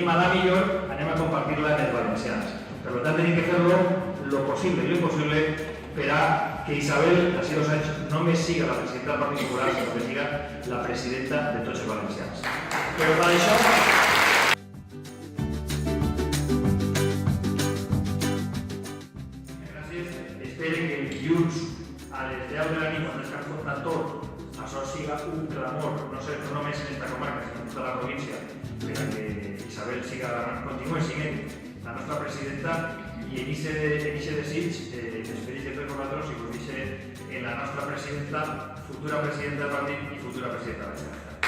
tenim a la millor, anem a compartir-la en els valencians. Per tant, tenim que fer-lo lo possible i l'impossible per a que Isabel, d'ací 2 anys, no només siga la presidenta del Partit Popular, sinó que siga la presidenta de tots els valencians. Però per això... Gràcies. Espero que dilluns a les 10 de la nit, quan es confronta tot, això siga un clamor, no només en esta comarca, sinó en tota la província, per a que Isabel continuï sent la nostra presidenta i en aquest desig esperis de tots nosaltres i us deixe en la nostra presidenta, futura presidenta del partit i futura presidenta de la Generalitat.